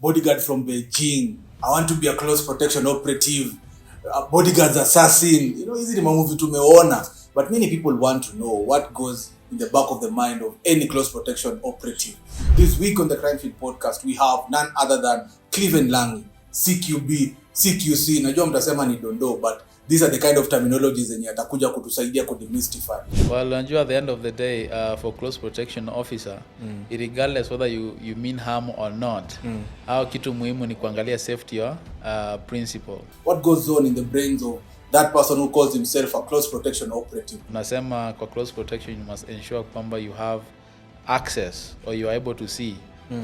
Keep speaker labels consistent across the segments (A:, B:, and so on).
A: bodyguard from Beijing. I want to be a close protection operative. A bodyguard's assassin. Hizi ni mamovie tumeona. But many people want to know what goes in the back of the mind of any close protection operative. This week on the Crimeshield podcast, we have none other than Cleven Langi, CQB, CQC. Najua mtasema ni dondo, but these are the kind of terminologies zenye atakuja kutusaidia kudemystify.
B: Well, Langi, at the end of the day, for close protection officer, regardless whether you mean harm or not, au kitu muhimu ni kuangalia safety ya principle.
A: What goes on in the brains of that person who calls himself a close protection operative?
B: Unasema kwa close protection you must ensure kwamba you have access or you are able to see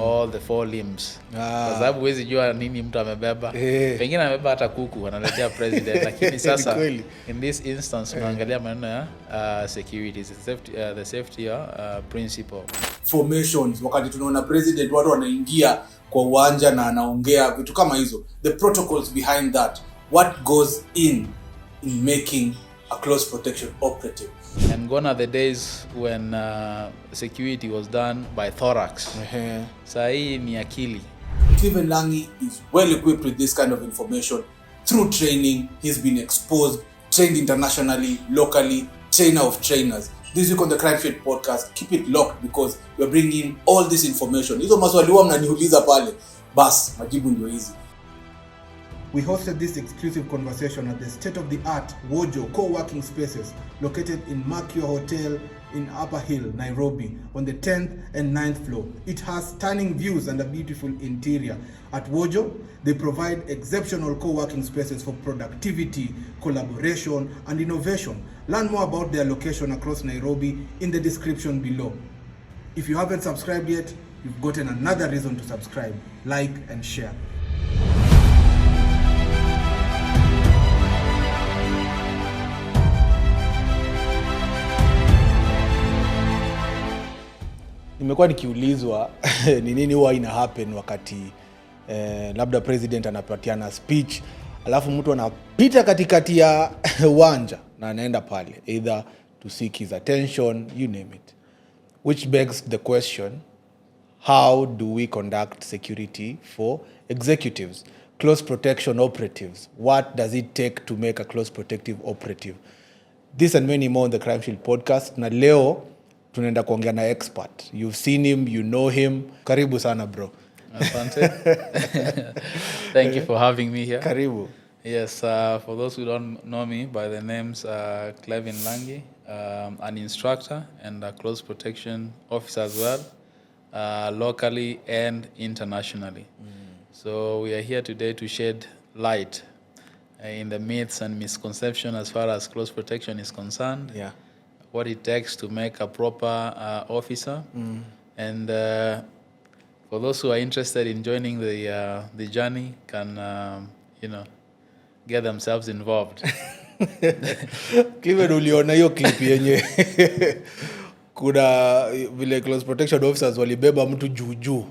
B: all the four limbs. Kwa sababu huwezi jua nini mtu amebeba. Pengine amebeba hata kuku analetea president lakini sasa in this instance unaangalia maneno ya security, the safety principle.
A: Formations, wakati tunaona president watu wanaingia kwa uwanja na anaongea vitu kama hizo. The protocols behind that. What goes in making a close protection operative?
B: And gone are the days when security was done by thorax. Sahi ni akili.
A: Cleven Langi is well equipped with this kind of information. Through training, he's been exposed, trained internationally, locally, trainer of trainers. This week on the Crimeshield podcast, keep it locked because we're bringing all this information. Hizo maswali huwa mnaniuliza pale, bas majibu ndio hizi. We hosted this exclusive conversation at the state-of-the-art Wojo co-working spaces located in Mercure Hotel in Upper Hill, Nairobi, on the 10th and 9th floor. It has stunning views and a beautiful interior. At Wojo, they provide exceptional co-working spaces for productivity, collaboration, and innovation. Learn more about their location across Nairobi in the description below. If you haven't subscribed yet, you've gotten another reason to subscribe, like, and share.
C: Nimekuwa nikiulizwa ni nini huwa ina happen wakati labda president anapatiana speech alafu mtu anapita katikati ya uwanja na anaenda pale either to seek his attention, you name it, which begs the question, how do we conduct security for executives, close protection operatives? What does it take to make a close protective operative? This and many more on the Crimeshield podcast. Na leo tunaenda kuongea na expert. You've seen him, you know him. Karibu sana bro.
B: Asante. Thank you for having me here.
C: Karibu.
B: Yes, for those who don't know me by the names Cleven Langi, an instructor and a close protection officer as well, locally and internationally. So we are here today to shed light in the myths and misconceptions as far as close protection is concerned.
C: Yeah.
B: What it takes to make a proper officer, and for those who are interested in joining the journey, can get themselves involved.
C: Cleven, uliona hiyo clip yenye kuna vile close protection officers walibeba mtu juu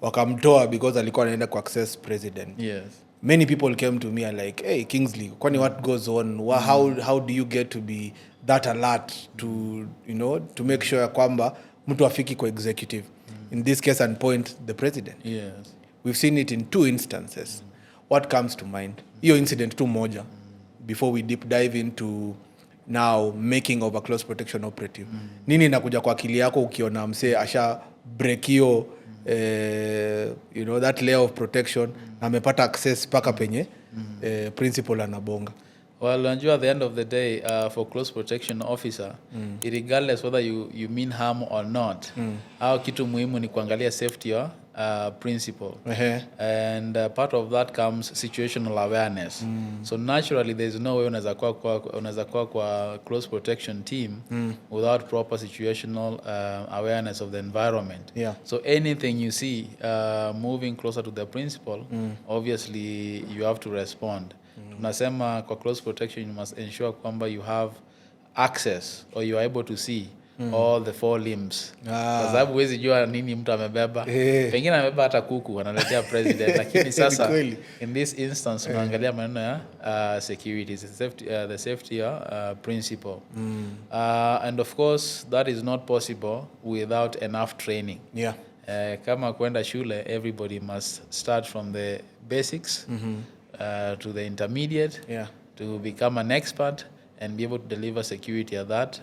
C: wakamtoa because alikuwa anaenda ku access president.
B: Yes.
C: Many people came to me and like, hey Kingsley, kwani what goes on? How do you get to be that alert to make sure kwamba mtu afiki kwa executive? In this case and point, the president.
B: Yes.
C: We've seen it in two instances. What comes to mind? Hiyo incident tu moja before we deep dive into now making of a close protection operative. Nini inakuja kwa akili yako ukiona msee asha break hiyo that layer of protection na amepata access paka penye principal anabonga?
B: Well, Langi, at the end of the day, for close protection officer, regardless whether you mean harm or not, au kitu muhimu ni kuangalia safety ya principle. And part of that comes situational awareness. So naturally, there's no way unaweza kuwa kwa close protection team without proper situational awareness of the environment.
C: Yeah.
B: So anything you see moving closer to the principle, obviously you have to respond. Tunasema kwa close protection you must ensure kwamba you have access or you are able to see all the four limbs. Kwa sababu huwezi jua nini mtu amebeba. Pengine amebeba hata kuku analetea president lakini sasa in this instance unaangalia maneno ya security, the safety principle. And of course that is not possible without enough training.
C: Yeah.
B: Kama kwenda shule, everybody must start from the basics to the intermediate to become an expert and be able to deliver security at that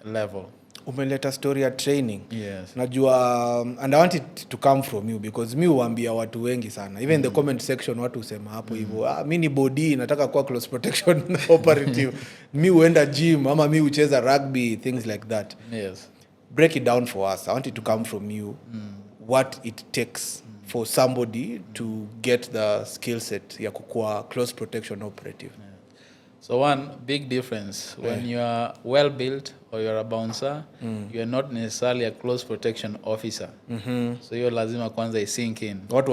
B: level.
C: Umeleta story ya training.
B: Yes.
C: Najua and I want it to come from you because mi huambia watu wengi sana. Even the comment section watu husema hapo hivyo, mi ni body nataka kuwa close protection operative. Mi huenda gym ama mi hucheza rugby, things like that.
B: Yes.
C: Break it down for us. I want it to come from you. What it takes for somebody to get the skill set ya kukuwa close protection operative.
B: So one big difference, when you are well built or you're a bouncer, you are not necessarily a close protection officer. So you're lazima kwanza isink in.
C: Watu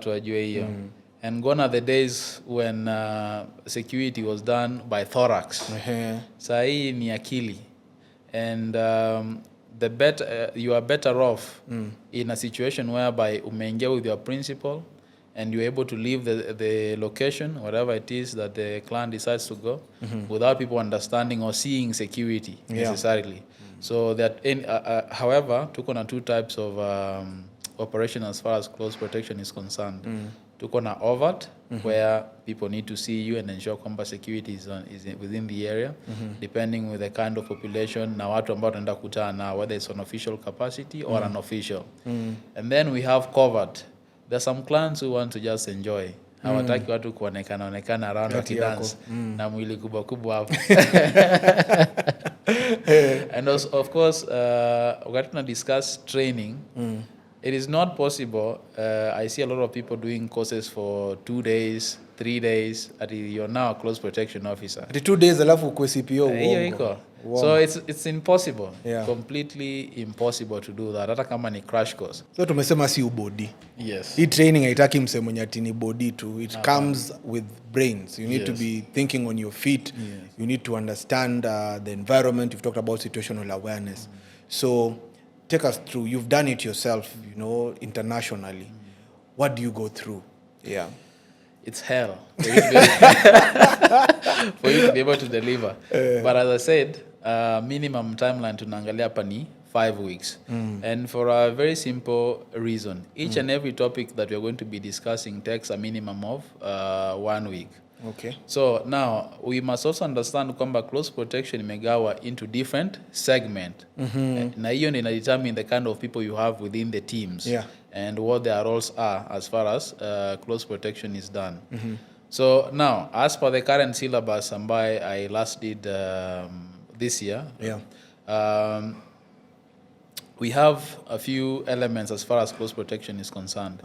C: wajue hiyo.
B: And gone are the days when security was done by thorax. Saa hii ni akili. And you are better off in a situation whereby umeingia with your principal and you're able to leave the location, whatever it is that the client decides to go, without people understanding or seeing security necessarily. So that, however, tuko na two types of operation as far as close protection is concerned. Tuko na overt, where people need to see you and ensure kwamba security is within the area, depending with the kind of population na watu ambao tunaenda kutana, whether it's on official capacity or unofficial. And then we have covert. There are some clients who want to just enjoy. Hawataki watu kuonekana around wakidance na mwili kubwa hapo. And also, of course, we're going to discuss training. It is not possible. I see a lot of people doing courses for 2 days, 3 days. You're now a close protection officer.
C: 2 days alafu kwa CPO.
B: So it's impossible. Completely impossible to do that. Hata kama ni crash course.
C: So tumesema si ubody.
B: Yes.
C: Hii training haitaki mse mwenye ati ni body tu. It comes with brains. You need to be thinking on your feet. You need to understand the environment. You've talked about situational awareness. So take us through. You've done it yourself, internationally. What do you go through? Yeah.
B: It's hell for you to be able to deliver. But as I said, minimum timeline tunaangalia hapa ni 5 weeks. And for a very simple reason. Each and every topic that we are going to be discussing takes a minimum of 1 week.
C: Okay.
B: So now we must also understand kwamba close protection imegawa into different segment. Na hiyo ndio determine the kind of people you have within the teams and what their roles are as far as close protection is done. So now, as per the current syllabus ambaye I last did this year, we have a few elements as far as close protection is concerned.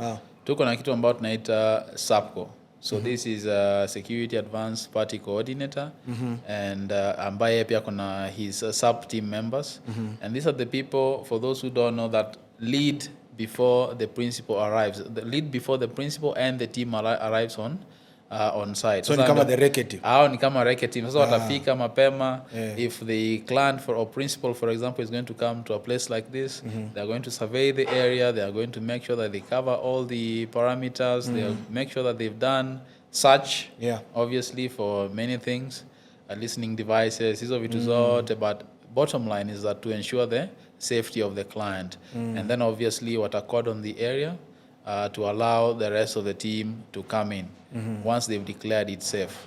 B: Tuko na kitu ambao tunaita SAPCO. So this is a security advanced party coordinator and ambaye pia kuna his sub team members. And these are the people, for those who don't know, that lead before the principal arrives. The lead before the principal and the team arrives on site.
C: So ni kama the recce team.
B: Ni kama recce team. Sasa watafika mapema. If the client or principal, for example, is going to come to a place like this, they are going to survey the area. They are going to make sure that they cover all the parameters. They make sure that they've done search, obviously, for many things, listening devices, hizo vitu zote. But bottom line is that to ensure the safety of the client. And then obviously watacord on the area to allow the rest of the team to come in once they've declared it safe.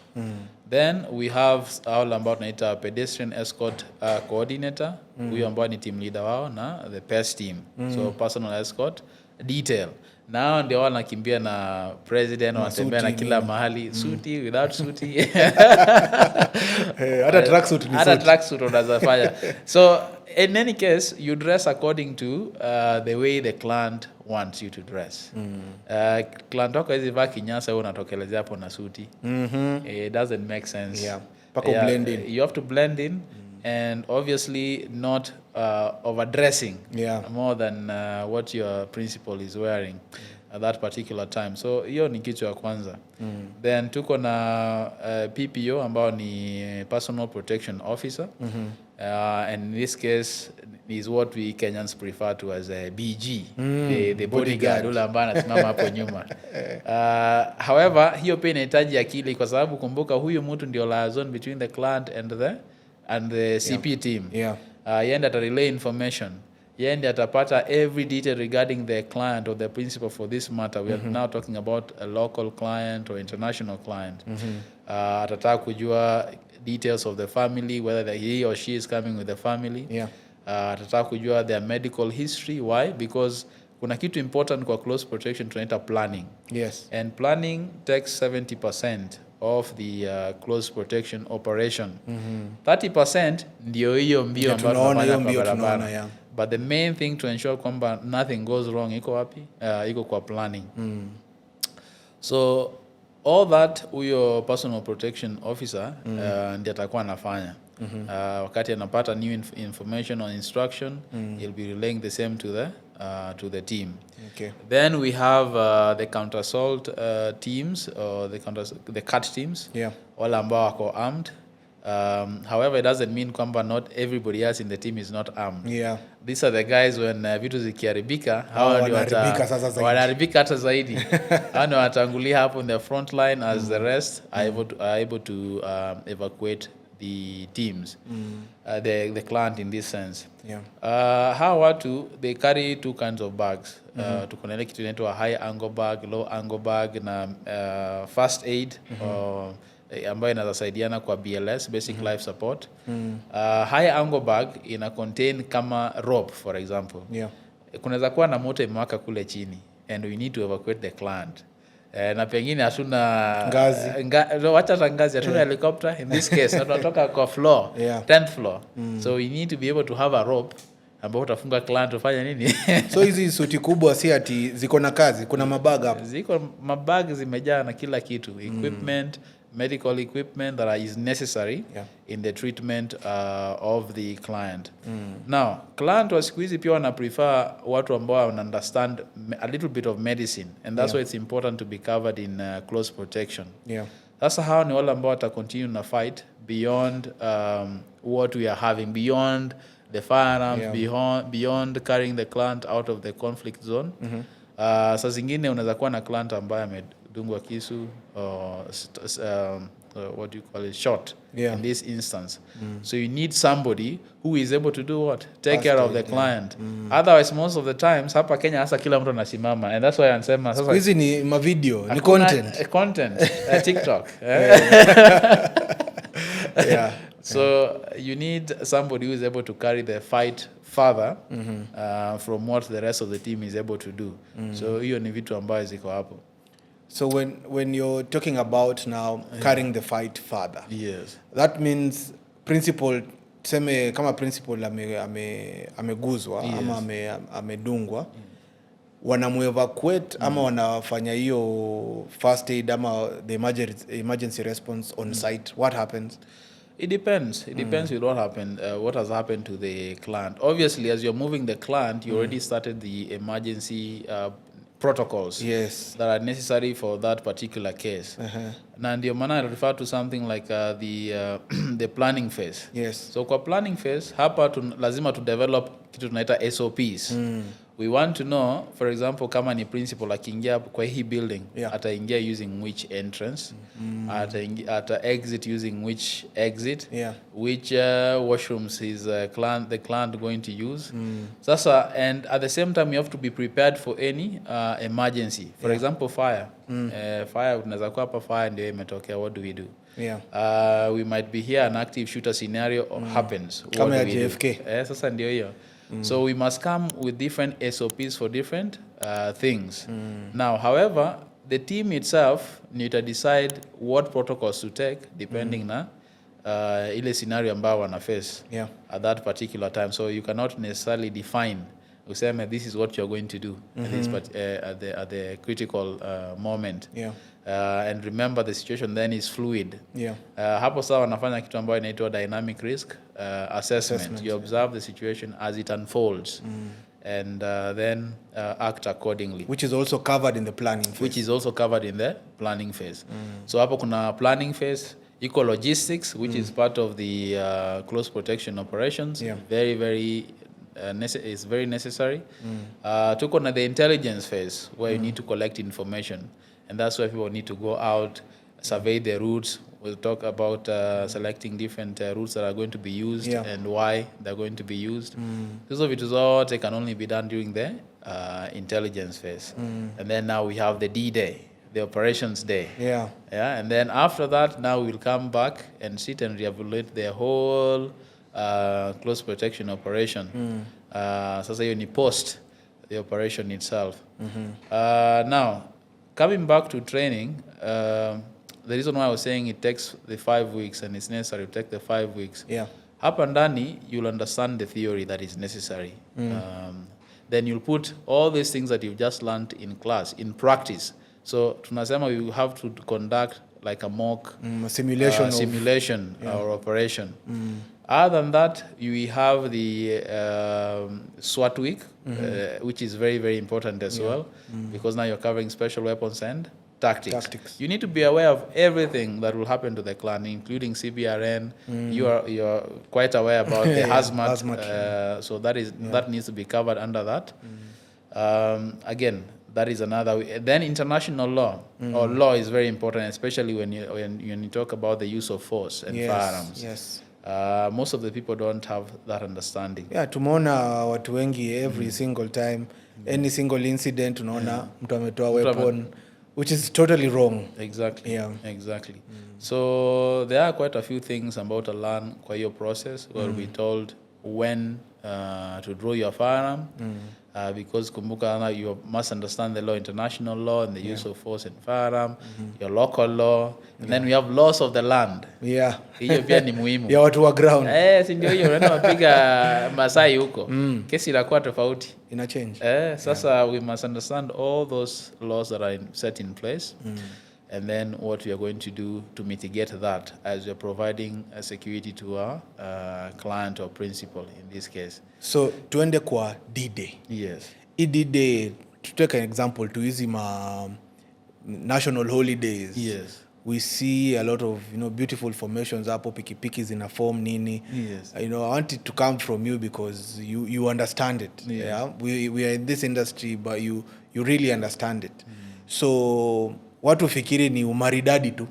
B: Then we have all ambao tunaita pedestrian escort coordinator, huyo ambao ni team leader wao na the PES team. So personal escort detail. Nao ndio wanakimbia na president, wanatembea na kila mahali, suti, without suti.
C: Hata tracksuit ni
B: hata tracksuit unazafanya. So in any case, you dress according to the way the client wants you to dress. Client wako hizi vaa kinyasa, wewe unatokelezea hapo na suti. It doesn't make sense.
C: Blend in.
B: You have to blend in and obviously not overdressing more than what your principal is wearing at that particular time. So hiyo ni kitu ya kwanza. Then tuko na PPO ambao ni personal protection officer. And in this case is what we Kenyans prefer to as a BG, the bodyguard ule ambaye anasimama hapo nyuma. However, hiyo pia inahitaji akili kwa sababu kumbuka huyu mtu ndio liaison between the client and the CP team. Yeye ata relay information. yeye ndiye atapata every detail regarding the client or the principal for this matter. We are now talking about a local client or international client. Atataka kujua details of the family, whether he or she is coming with the family. Atataka kujua their medical history. Why? Because kuna kitu important kwa close protection tunaita planning.
C: Yes.
B: And planning takes 70% of the close protection operation. 30% ndio hiyo mbio ambayo tunafanya kwa barabara. But the main thing to ensure kwamba nothing goes wrong iko wapi? Iko kwa planning. So all that huyo personal protection officer ndiye atakuwa anafanya. Wakati anapata new information or instruction, he'll be relaying the same to the team.
C: Okay.
B: Then we have the counter assault teams or the CAT teams. Wale ambao wako armed. However, it doesn't mean kwamba not everybody else in the team is not armed. These are the guys when vitu zikiharibika, hawa ndio wanaharibika hata zaidi. Hawa ndio watangulia hapo in the front line as the rest are able to evacuate the teams, the client in this sense. Hawa watu, they carry two kinds of bags. Tuko na ile kitu inaitwa high angle bag, low angle bag na first aid ambayo inasaidiana kwa BLS, basic life support. High angle bag ina contain kama rope, for example. Kunaweza kuwa na moto imewaka kule chini and we need to evacuate the client. Na pengine hatuna ngazi, wacha ngazi, hatuna helicopter in this case, na tunatoka kwa floor, 10th floor. So we need to be able to have a rope ambao utafunga client ufanye nini.
C: So hizi suti kubwa si ati ziko na kazi, kuna mabag hapo.
B: Ziko mabag zimejaa na kila kitu, equipment, medical equipment that is necessary in the treatment of the client. Now, client wa siku hizi pia wana prefer watu ambao wana understand a little bit of medicine, and that's why it's important to be covered in close protection. Sasa hao ni wale ambao wata continue na fight beyond what we are having, beyond the firearms, beyond carrying the client out of the conflict zone. Saa zingine unaweza kuwa na client ambaye amedungwa kisu or what do you call it, shot in this instance. So you need somebody who is able to do what? Take care of the client. Otherwise, most of the times hapa Kenya hasa kila mtu anasimama, and that's why anasema sasa
C: hizi ni ma video, ni content
B: TikTok. So you need somebody who is able to carry the fight further from what the rest of the team is able to do. So hiyo ni vitu ambayo ziko hapo.
C: So when you're talking about now carrying the fight further, that means principal, tuseme kama principal ameguzwa ama amedungwa, wanamuevacuate ama wanafanya hiyo first aid ama the emergency response on site? What happens?
B: It depends. It depends with what has happened to the client. Obviously, as you're moving the client, you already started the emergency protocols that are necessary for that particular case. Na ndio maana I refer to something like the planning phase. So kwa planning phase, hapa lazima to develop kitu tunaita SOPs. We want to know, for example, kama ni principal akiingia kwa hii building, ataingia using which entrance, ata exit using which exit, which washrooms is the client going to use. Sasa, and at the same time, you have to be prepared for any emergency. For example, fire. Fire, unaweza kuwa hapa fire ndio imetokea, what do we do? We might be here, an active shooter scenario happens.
C: Kama ya JFK.
B: Sasa ndio hiyo. So we must come with different SOPs for different things. Now, however, the team itself need to decide what protocols to take depending na ile scenario ambao wana face at that particular time. So you cannot necessarily define, useme this is what you're going to do at the critical moment. And remember, the situation then is fluid. Hapo sawa wanafanya kitu ambayo inaitwa dynamic risk assessment. You observe the situation as it unfolds and then act accordingly.
C: Which is also covered in the planning phase. So hapo kuna planning phase, eco logistics, which is part of the close protection operations. Very, very is very necessary. Tuko na the intelligence phase where you need to collect information. And that's why people need to go out,
B: survey the routes. We'll talk about selecting different routes that are going to be used and why they're going to be used. Hizo vitu zote can only be done during the intelligence phase. And then now we have the D-Day, the operations day.
C: Yeah.
B: And then after that, now we'll come back and sit and reevaluate the whole close protection operation. Sasa hiyo ni post the operation itself. Now, coming back to training, the reason why I was saying it takes the 5 weeks and it's necessary to take the 5 weeks. Hapa ndani, you'll understand the theory that is necessary. Then you'll put all these things that you've just learned in class, in practice. So tunasema you have to conduct like a mock simulation or operation. Other than that, you have the SWAT week, which is very, very important as well, because now you're covering special weapons and tactics. You need to be aware of everything that will happen to the clan, including CBRN. You're quite aware about the hazmat. So that needs to be covered under that. Again, that is another. Then international law or law is very important, especially when you talk about the use of force and firearms.
C: Yes.
B: Most of the people don't have that understanding.
C: Tumeona watu wengi every single time, any single incident unaona mtu ametoa weapon, which is totally wrong.
B: Exactly. Exactly. So there are quite a few things about to learn kwa hiyo process. We'll be told when to draw your firearm, because kumbuka now you must understand the law, international law, and the use of force and firearm, your local law, and then we have laws of the land. Hiyo pia ni muhimu.
C: Ya watu wa ground.
B: Si ndio hiyo unaenda wapiga Masai huko. Kesi inakuwa tofauti.
C: Ina change.
B: Sasa we must understand all those laws that are set in place. And then what we are going to do to mitigate that as we are providing a security to our client or principal in this case.
C: So tuende kwa D-Day.
B: Yes.
C: D-Day, to take an example, to hizi national holidays.
B: Yes.
C: We see a lot of beautiful formations hapo, pikipiki zina form nini.
B: Yes.
C: I want it to come from you because you understand it. We are in this industry, but you really understand it. So watu fikiri ni umaridadi tu.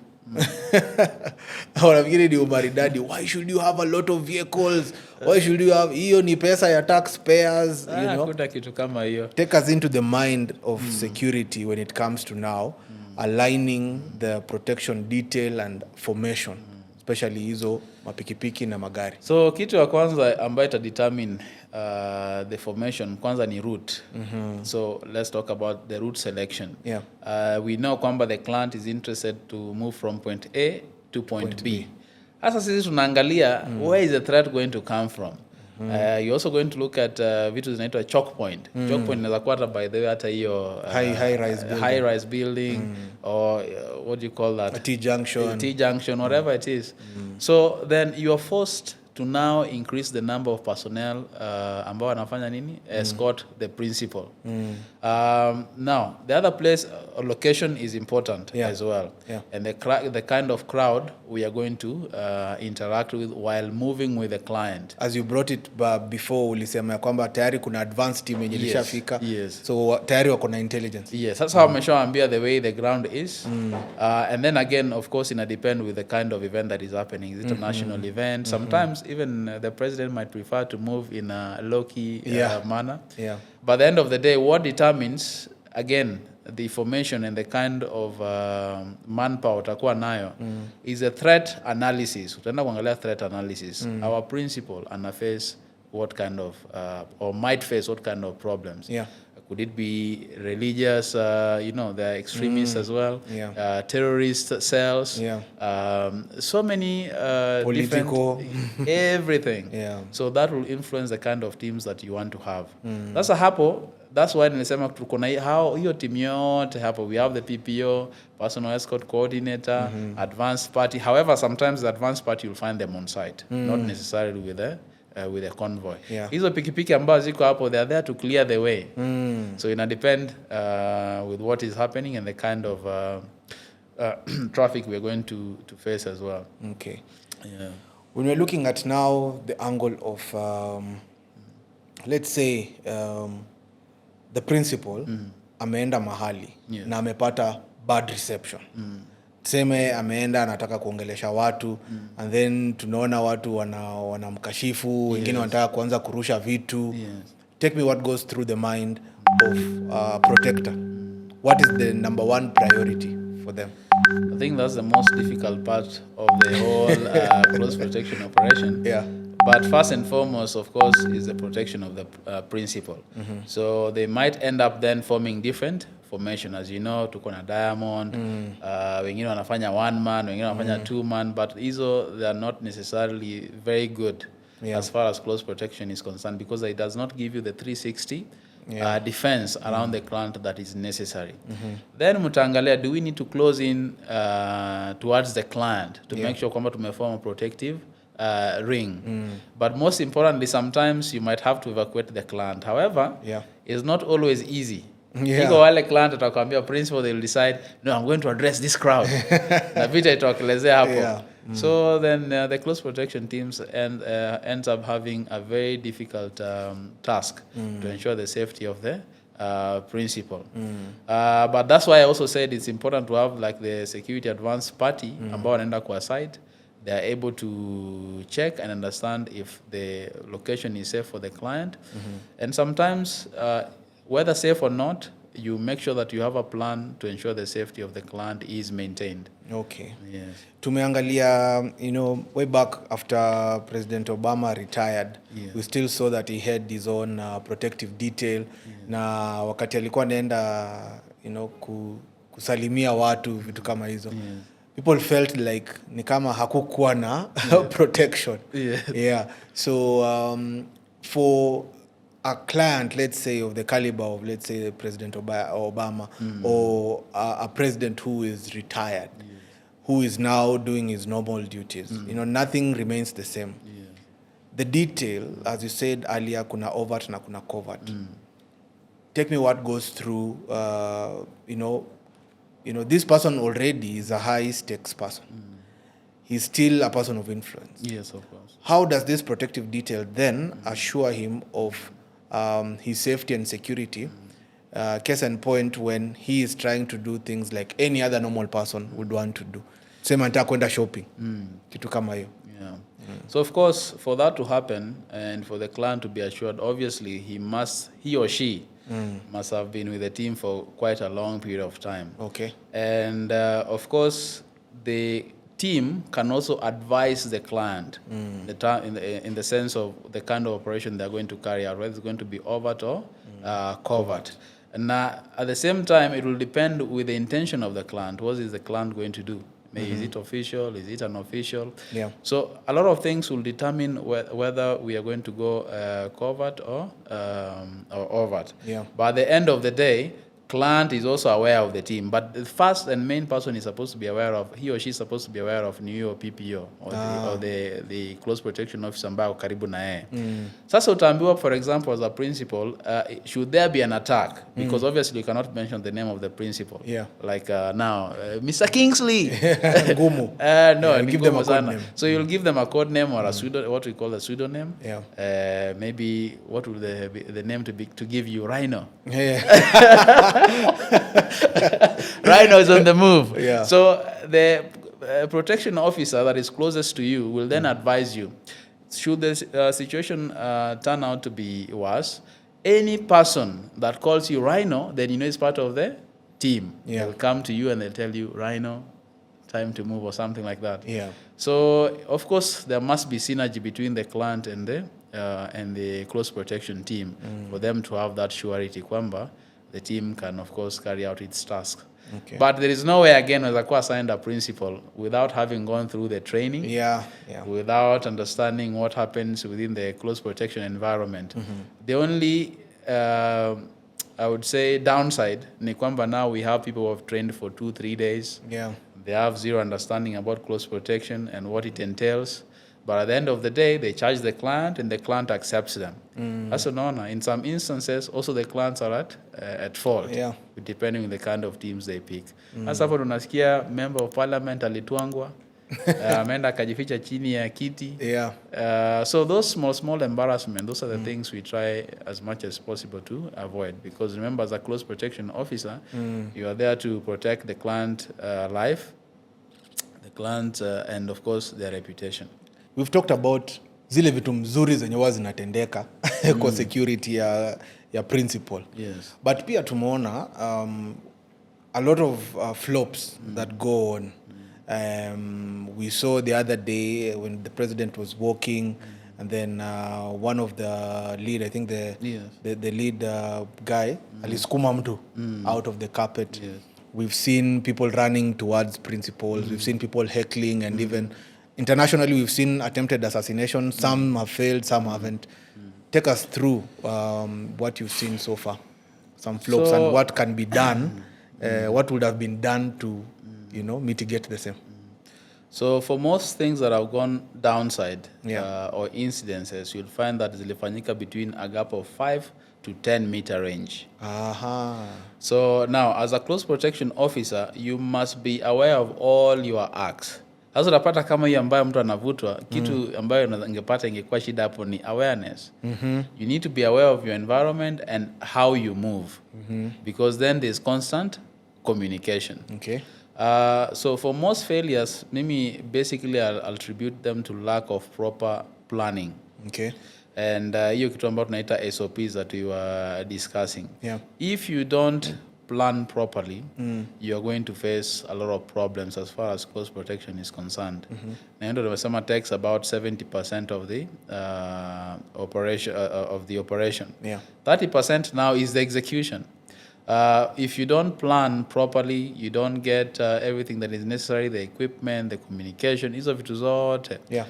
C: Wanafikiri ni umaridadi. Why should you have a lot of vehicles? Why should you have hiyo ni pesa ya taxpayers,
B: Kuta kitu kama hiyo.
C: Take us into the mind of security when it comes to now aligning the protection detail and formation, especially hizo mapikipiki na magari.
B: So kitu ya kwanza ambayo ita determine the formation kwanza ni route. So let's talk about the route selection. We know kwamba the client is interested to move from point A to point B. Sasa sisi tunaangalia where is the threat going to come from. You're also going to look at vitu zinaitwa choke point. Choke point inaweza kuwa by the way hata hiyo high rise building or what do you call that?
C: A T-junction,
B: whatever it is. So then you are forced to now increase the number of personnel ambao wanafanya nini? Escort the principal. Now, the other place, location is important as well. And the kind of crowd we are going to interact with while moving with the client.
C: As you brought it before, ulisema kwamba tayari kuna advanced team yenye ilishafika. So tayari wako na intelligence.
B: Yes, that's how wameshaambia the way the ground is. And then again, of course, it depends with the kind of event that is happening. Is it a national event? Sometimes even the president might prefer to move in a low-key manner. By the end of the day, what determines, again, the formation and the kind of manpower utakuwa nayo is a threat analysis. Utaenda kuangalia threat analysis. Our principal face what kind of, or might face what kind of problems. Could it be religious, the extremists as well, terrorist cells, so many
C: political,
B: different, everything. So that will influence the kind of teams that you want to have. That's why nilisema tuko na hiyo team yote hapo. We have the PPO, personal escort coordinator, advanced party. However, sometimes the advanced party you'll find them on site, not necessarily with a convoy. Hizo pikipiki ambazo ziko hapo, they are there to clear the way. So ina depend with what is happening and the kind of traffic we are going to face as well.
C: Okay. When we're looking at now the angle of let's say the principal ameenda mahali na amepata bad reception. tuseme ameenda anataka kuongelesha watu and then tunaona watu wanamkashifu wengine wanataka kuanza kurusha vitu. Take me what goes through the mind of protector. What is the number one priority for them?
B: I think that's the most difficult part of the whole close protection operation.
C: Yeah.
B: But first and foremost, of course, is the protection of the principal. So they might end up then forming different formation. As you know, tuko na Diamond, wengine wanafanya one man, wengine wanafanya two man, but they are not necessarily very good as far as close protection is concerned, because it does not give you the 360 defense around the client that is necessary. Then mutangalia, do we need to close in towards the client to make sure kwamba tumeform a protective ring? But most importantly, sometimes you might have to evacuate the client. However, it's not always easy. Iko wale client atakwambia principal, they will decide, no, I'm going to address this crowd. Na vita itawakelezea hapo. So then the close protection teams ends up having a very difficult task to ensure the safety of the principal. But that's why I also said it's important to have like the security advance party ambao wanaenda kwa site. They are able to check and understand if the location is safe for the client. And sometimes, whether safe or not, you make sure that you have a plan to ensure the safety of the client is maintained.
C: Okay.
B: Yes.
C: Tumeangalia, way back after President Obama retired, we still saw that he had his own protective detail. Na wakati alikuwa anaenda, kusalimia watu, vitu kama hizo. People felt like ni kama hakukuwa na protection. So for a client, let's say of the caliber of, let's say, President Obama, or a president who is retired, who is now doing his normal duties, nothing remains the same. The detail, as you said earlier, kuna overt na kuna covert. Take me what goes through, this person already is a high stakes person. He's still a person of influence.
B: Yes, of course.
C: How does this protective detail then assure him of his safety and security? Case in point, when he is trying to do things like any other normal person would want to do. Sema nataka kwenda shopping. Kitu kama hiyo.
B: So of course, for that to happen and for the client to be assured, obviously he or she must have been with the team for quite a long period of time.
C: Okay.
B: And of course, the team can also advise the client in the sense of the kind of operation they're going to carry out, whether it's going to be overt or covert. And at the same time, it will depend with the intention of the client. What is the client going to do? Maybe is it official? Is it unofficial? So a lot of things will determine whether we are going to go covert or overt. But at the end of the day, client is also aware of the team, but the first and main person is supposed to be aware of, he or she is supposed to be aware of NUO or PPO or the close protection officer ambao karibu na yeye. Sasa utaambiwa, for example, as a principal, should there be an attack? Because obviously you cannot mention the name of the principal. Like now, Mr. Kingsley.
C: Ngumu.
B: No,
C: you'll give them a code name.
B: So you'll give them a code name or a what we call a pseudonym. Maybe what would the name to give you? Rhino. Rhino is on the move. So the protection officer that is closest to you will then advise you. Should the situation turn out to be worse, any person that calls you Rhino, then you know it's part of the team. They'll come to you and they'll tell you, Rhino, time to move or something like that. So of course there must be synergy between the client and the close protection team for them to have that surety kwamba the team can, of course, carry out its task. But there is no way, again, as a assigned a principal without having gone through the training, without understanding what happens within the close protection environment. The only, I would say, downside, ni kwamba now we have people who have trained for 2-3 days. They have zero understanding about close protection and what it entails. But at the end of the day, they charge the client and the client accepts them. That's an honor. In some instances, also the clients are at fault, depending on the kind of teams they pick. Hasa hapo tunasikia member of parliament alitwangwa, ameenda akajificha chini ya kiti. So those small embarrassment, those are the things we try as much as possible to avoid. Because remember, as a close protection officer, you are there to protect the client life, clients, and of course their reputation.
C: We've talked about zile vitu mzuri zenye huwa zinatendeka kwa security ya principal.
B: Yes.
C: But pia tumeona a lot of flops that go on. We saw the other day when the president was walking, and then one of the lead, I think the lead guy, alisukuma mtu out of the carpet.
B: Yes.
C: We've seen people running towards principals. We've seen people heckling, and even internationally, we've seen attempted assassination. Some have failed, some haven't. Take us through what you've seen so far, some flops, and what can be done. What would have been done to, mitigate the same.
B: So for most things that have gone downside,
C: Yeah.
B: or incidences, you'll find that zilifanyika between a gap of 5 to 10 meter range.
C: Aha.
B: So now, as a close protection officer, you must be aware of all your acts. Sasa unapata kama hiyo ambayo mtu anavutwa, kitu ambayo ingepata ingekuwa shida hapo ni awareness. You need to be aware of your environment and how you move, because then there's constant communication.
C: Okay.
B: So for most failures, maybe basically I'll attribute them to lack of proper planning.
C: Okay.
B: And hiyo kitu ambayo tunaita SOPs that we were discussing.
C: Yeah.
B: If you don't plan properly, you're going to face a lot of problems as far as close protection is concerned. Na ndio tumesema takes about 70% of the operation.
C: Yeah.
B: 30% now is the execution. If you don't plan properly, you don't get everything that is necessary, the equipment, the communication, hizo vitu zote.
C: Yeah.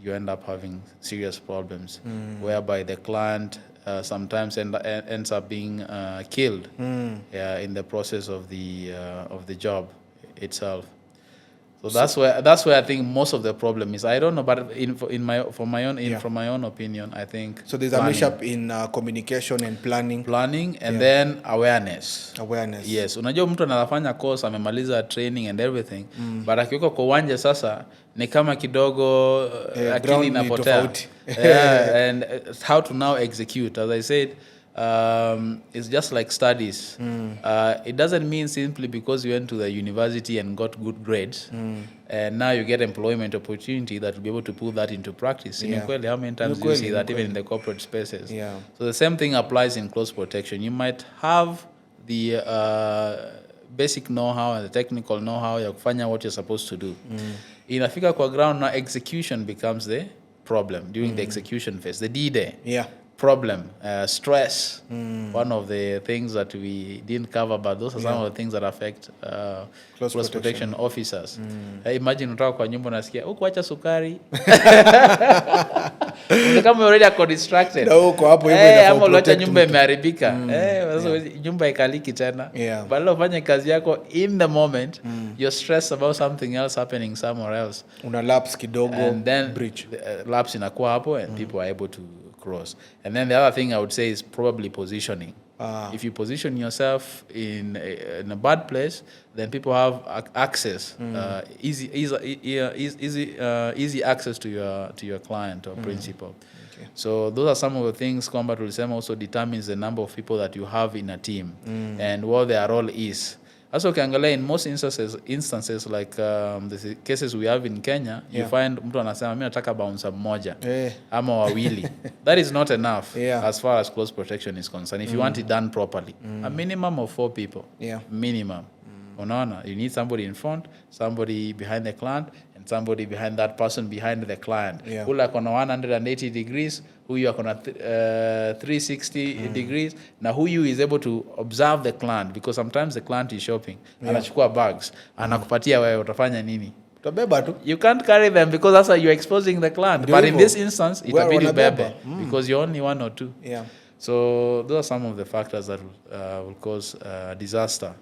B: You end up having serious problems, whereby the client sometimes ends up being killed in the process of the job itself. So that's where I think most of the problem is. I don't know, but from my own opinion, I think
C: So there's a mishap in communication and planning.
B: And then awareness.
C: Yes.
B: Unajua mtu anafanya course, amemaliza training and everything, but akiweka kwa uwanja sasa ni kama kidogo akili inapotea. And how to now execute, as I said, it's just like studies. It doesn't mean simply because you went to the university and got good grades, and now you get employment opportunity that will be able to put that into practice.
C: Yeah.
B: How many times do you see that even in the corporate spaces?
C: Yeah.
B: So the same thing applies in close protection. You might have the basic know-how and the technical know-how ya kufanya what you're supposed to do. Inafika kwa ground, now execution becomes the problem during the execution phase, the D-Day.
C: Yeah.
B: Problem, stress, one of the things that we didn't cover, but those are some of the things that affect close protection officers. Imagine unatoka kwa nyumba unasikia acha sukari. Kama already ako distracted.
C: Na uko hapo hivyo
B: ama uliacha nyumba imeharibika. Nyumba ikaliki tena.
C: Yeah.
B: Badala ufanye kazi yako in the moment, you're stressed about something else happening somewhere else.
C: Una lapse kidogo,
B: And then
C: breach.
B: Lapse inakuwa hapo, and people are able to cross. And then the other thing I would say is probably positioning. If you position yourself in a bad place, then people have access, easy access to your client or principal. Okay. So those are some of the things kwamba tulisema also determines the number of people that you have in a team and what their role is. Also ukiangalia in most instances like the cases we have in Kenya, you find mtu anasema mimi nataka bouncer mmoja ama wawili. That is not enough as far as close protection is concerned. If you want it done properly, a minimum of 4 people. Minimum. Unaona, you need somebody in front, somebody behind the client, and somebody behind that person behind the client. Ule akona 180 degrees, huyu akona 360 degrees, na huyu is able to observe the client, because sometimes the client is shopping, anachukua bags, anakupatia wewe utafanya nini?
C: Utabeba tu.
B: You can't carry them because that's how you're exposing the client. But in this instance, itabidi ubebe because you're only one or two. So those are some of the factors that will cause disaster.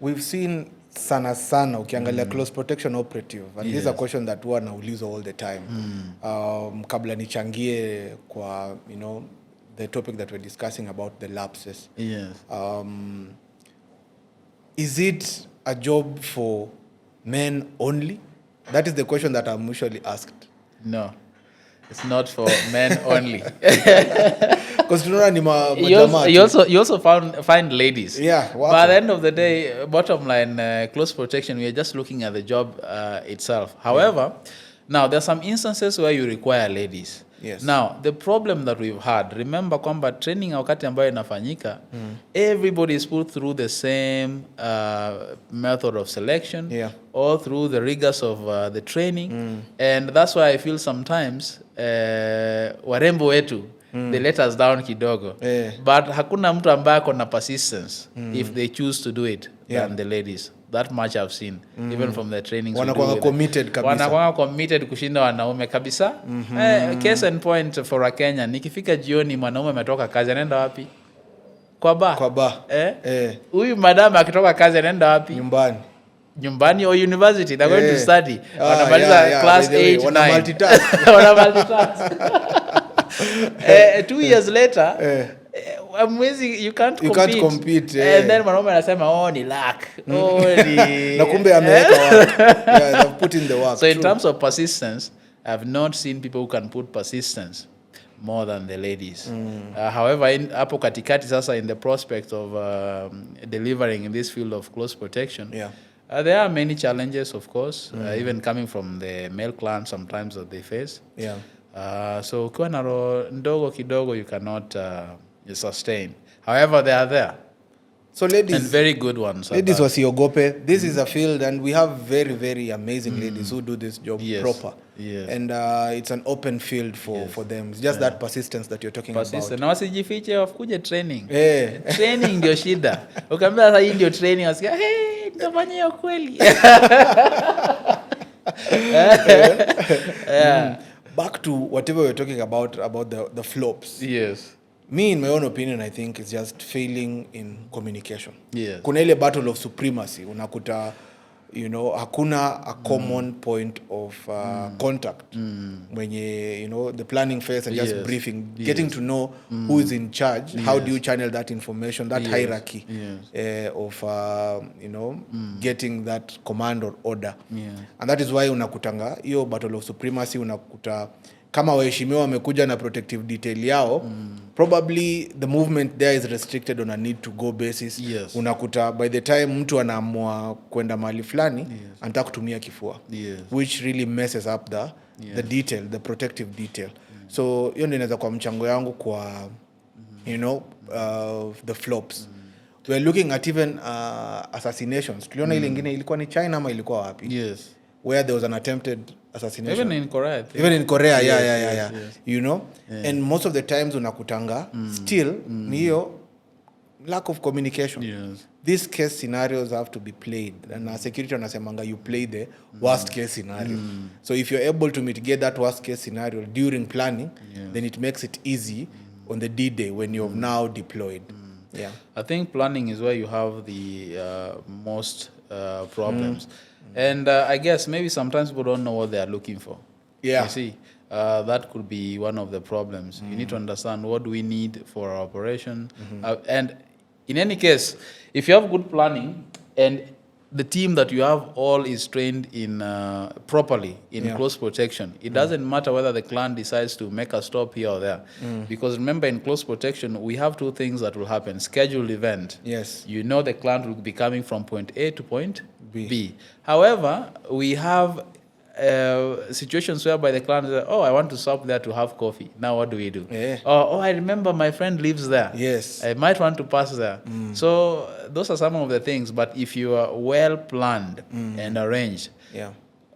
C: We've seen sana ukiangalia close protection operative, and this is a question that huwa naulizwa all the time. Kabla nichangie kwa the topic that we're discussing about the lapses. Is it a job for men only? That is the question that I'm usually asked.
B: No, it's not for men only.
C: Because tunaona ni
B: you also find ladies.
C: Yeah,
B: but at the end of the day, bottom line, close protection, we are just looking at the job itself. However, now there are some instances where you require ladies.
C: Yes.
B: Now the problem that we've had, remember kwamba training wakati ambayo inafanyika, everybody is put through the same method of selection, all through the rigors of the training, and that's why I feel sometimes warembo wetu they let us down kidogo, but hakuna mtu ambaye ako na persistence if they choose to do it than the ladies. That much I've seen, even from the trainings.
C: Wanakuwa committed kabisa.
B: Wanakuwa committed kushinda wanaume kabisa. Case and point for a Kenya, nikifika jioni mwanaume ametoka kazi anaenda wapi? Kwa bar. Huyu madam akitoka kazi anaenda wapi? Nyumbani or university. They're going to study. Wanamaliza class 8, 9. Wana multitask. 2 years later, you can't compete. And then mwanaume anasema ni luck.
C: Na kumbe ameweka work. They've put in the work.
B: So in terms of persistence, I've not seen people who can put persistence more than the ladies. However, hapo katikati sasa, in the prospect of delivering in this field of close protection, there are many challenges, of course, even coming from the male clients sometimes that they face. So ukiwa na roho ndogo kidogo, you cannot sustain. However, they are there.
C: So ladies,
B: and very good ones.
C: Ladies wasiogope. This is a field, and we have very, very amazing ladies who do this job proper. And it's an open field for them. It's just that persistence that you're talking about.
B: Na wasijifiche, wakuje training. Training ndio shida. Ukaambia sasa hii ndio training, wasikia nitafanya hiyo kweli.
C: Back to whatever we're talking about the flops.
B: Yes.
C: Me, in my own opinion, I think it's just failing in communication.
B: Yes.
C: Kuna ile battle of supremacy. Unakuta, hakuna a common point of contact. Mwenye, the planning phase and just briefing. Getting to know who is in charge. How do you channel that information, that hierarchy of, getting that command or order. And that is why unakutanga, hiyo battle of supremacy, unakuta kama waheshimiwa wamekuja na protective detail yao, probably the movement there is restricted on a need to go basis. Unakuta by the time mtu anaamua kwenda mahali fulani, anataka kutumia kifua, which really messes up the detail, the protective detail. So hiyo ndio inaweza kwa mchango yangu kwa the flops. We are looking at even assassinations. Tuliona ile ingine ilikuwa ni China ama ilikuwa wapi? Where there was an attempted assassination.
B: Even in
C: Korea. Yes. And most of the times unakutanga still ni hiyo lack of communication. These case scenarios have to be played, and security wanasemanga you play the worst case scenario. So if you're able to mitigate that worst case scenario during planning, then it makes it easy on the D-Day when you've now deployed.
B: I think planning is where you have the most problems. And I guess maybe sometimes people don't know what they are looking for. You see, that could be one of the problems. You need to understand what do we need for our operation. And in any case, if you have good planning and the team that you have all is trained in properly in close protection, it doesn't matter whether the client decides to make a stop here or there. Because remember, in close protection, we have two things that will happen. Scheduled event. The client will be coming from point A to point B. However, we have situations whereby the client says, I want to stop there to have coffee. Now what do we do? I remember my friend lives there. I might want to pass there. So those are some of the things. But if you are well planned and arranged,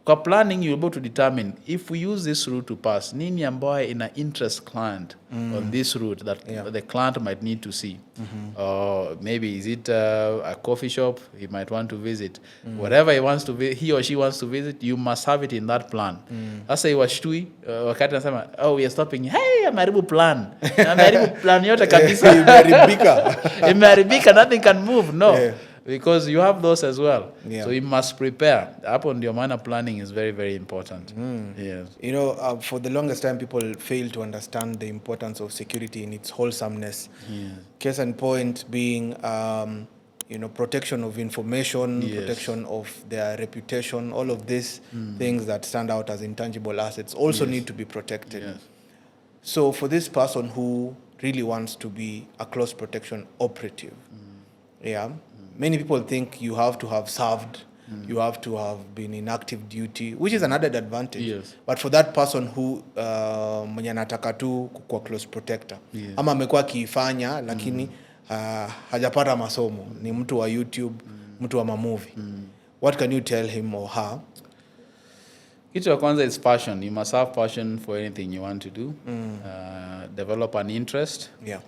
B: kwa planning you'll be able to determine if we use this route to pass, nini ambayo ina interest client on this route that the client might need to see. Or maybe is it a coffee shop he might want to visit. Whatever he or she wants to visit, you must have it in that plan. Sasa iwashtui wakati nasema we are stopping. Hey, ameharibu plan. Ameharibu plan yote kabisa. Imeharibika, nothing can move. No. Because you have those as well. So you must prepare. Hapo ndio maana planning is very, very important.
C: For the longest time, people fail to understand the importance of security in its wholesomeness. Case in point being, protection of information, protection of their reputation, all of these things that stand out as intangible assets also need to be protected. So for this person who really wants to be a close protection operative. Yeah. Many people think you have to have served, you have to have been in active duty, which is an added advantage.
B: Yes.
C: But for that person who mwenye anataka tu kuwa close protector, ama amekuwa akiifanya lakini hajapata masomo, ni mtu wa YouTube, mtu wa mamovie. What can you tell him or her?
B: Kitu ya kwanza is passion. You must have passion for anything you want to do. Develop an interest.
C: Yeah.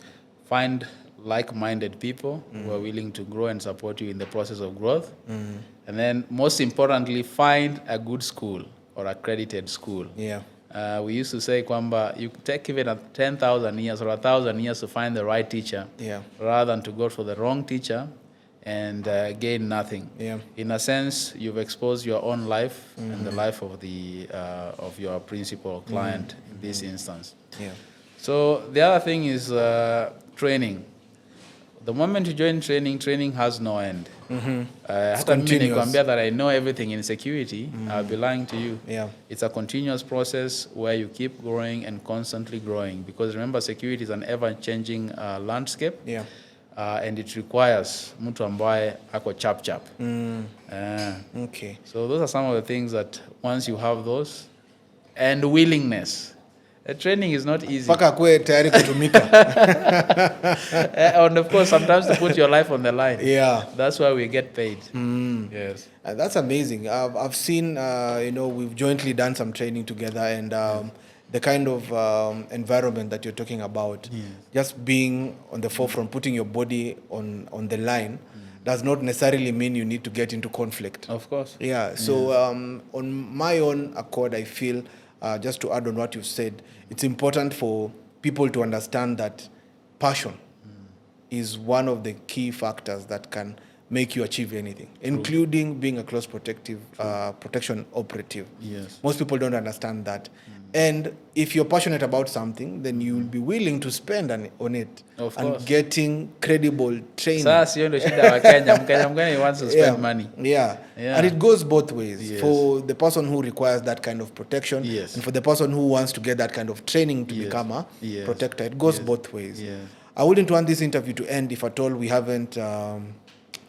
B: Find like-minded people who are willing to grow and support you in the process of growth. And then most importantly, find a good school or accredited school.
C: Yeah.
B: We used to say kwamba you take even 10,000 years or 1,000 years to find the right teacher, rather than to go for the wrong teacher and gain nothing.
C: Yeah.
B: In a sense, you've exposed your own life and the life of the of your principal client in this instance.
C: Yeah.
B: So the other thing is training. The moment you join training has no end. Hata mimi nikwambia that I know everything in security, I'll be lying to you.
C: Yeah.
B: It's a continuous process where you keep growing and constantly growing, because remember, security is an ever-changing landscape.
C: Yeah.
B: And it requires mtu ambaye ako chap.
C: Okay.
B: So those are some of the things that once you have those and willingness. Training is not easy.
C: Paka kwe tayari kutumika.
B: And of course, sometimes to put your life on the line.
C: Yeah.
B: That's why we get paid. Yes.
C: That's amazing. I've seen, we've jointly done some training together, and the kind of environment that you're talking about, just being on the forefront, putting your body on the line, does not necessarily mean you need to get into conflict.
B: Of course.
C: Yeah. So on my own accord, I feel, just to add on what you said, it's important for people to understand that passion is one of the key factors that can make you achieve anything, including being a close protection operative.
B: Yes.
C: Most people don't understand that. And if you're passionate about something, then you will be willing to spend on it.
B: Of
C: and
B: course.
C: Getting credible training.
B: Sasa sio ndio shida wa Kenya. Mkenya wants to spend money.
C: Yeah.
B: Yeah.
C: And it goes both ways.
B: Yes.
C: For the person who requires that kind of protection,
B: Yes.
C: and for the person who wants to get that kind of training to
B: Yes.
C: become a
B: Yes.
C: protector. It goes
B: Yes.
C: both ways.
B: Yes.
C: I wouldn't want this interview to end if at all we haven't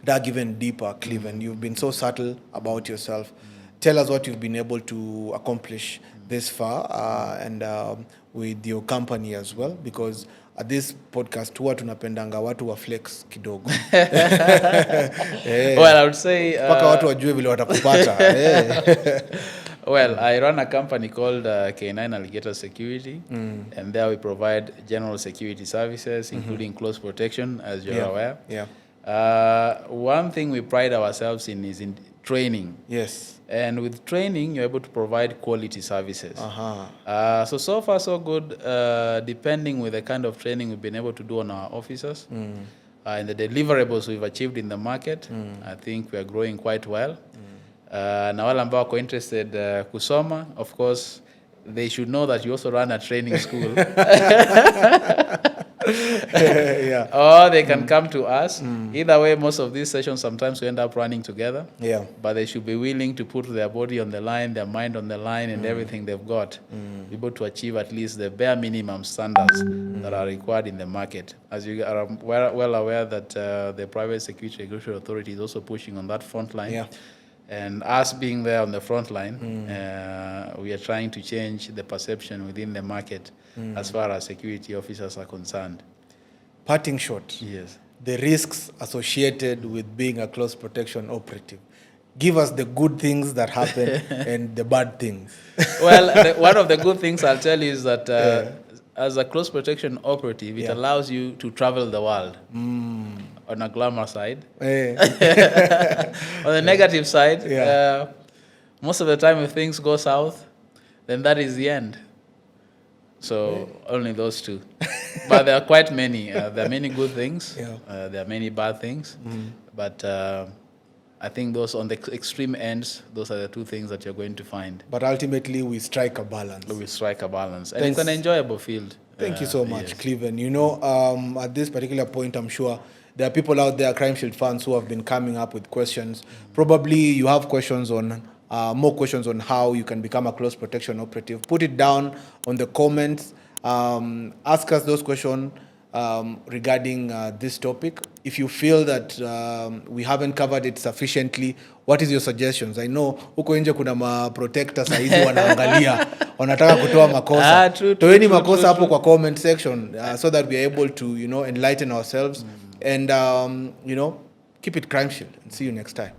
C: dug even deeper, Cleven. You've been so subtle about yourself. Tell us what you've been able to accomplish this far, and with your company as well, because at this podcast huwa tunapendanga watu wa flex kidogo.
B: Well, I would say
C: Paka watu wajue vile watakupata.
B: Well, I run a company called K9 Alligator Security, and there we provide general security services, including close protection, as you're aware.
C: Yeah.
B: One thing we pride ourselves in is in training.
C: Yes.
B: And with training, you're able to provide quality services. So far, so good, depending with the kind of training we've been able to do on our officers. And the deliverables we've achieved in the market, I think we are growing quite well. Na wale ambao wako interested kusoma, of course, they should know that you also run a training school.
C: Yeah.
B: Or they can come to us. Either way, most of these sessions, sometimes we end up running together.
C: Yeah.
B: But they should be willing to put their body on the line, their mind on the line, and everything they've got, be able to achieve at least the bare minimum standards that are required in the market. As you are well aware that the Private Security Regulatory Authority is also pushing on that front line.
C: Yeah.
B: And us being there on the front line, we are trying to change the perception within the market as far as security officers are concerned.
C: Parting shot.
B: Yes.
C: The risks associated with being a close protection operative. Give us the good things that happen and the bad things.
B: Well, one of the good things I'll tell you is that as a close protection operative, it allows you to travel the world on a glamour side. On the negative side, most of the time if things go south, then that is the end. So only those two. But there are quite many. There are many good things. There are many bad things. But I think those on the extreme ends, those are the two things that you're going to find.
C: But ultimately, we strike a balance.
B: We strike a balance. And it's an enjoyable field.
C: Thank you so much, Cleven. You know, at this particular point, I'm sure there are people out there, Crimeshield fans, who have been coming up with questions. Probably you have questions on, more questions on how you can become a close protection operative. Put it down on the comments. Ask us those questions. regarding this topic. If you feel that we haven't covered it sufficiently, what is your suggestions? I know huko nje kuna ma-protector saizi wanaangalia wanataka kutoa makosa. Toeni makosa hapo kwa comment section so that we are able to, enlighten ourselves and, keep it Crimeshield. And see you next time.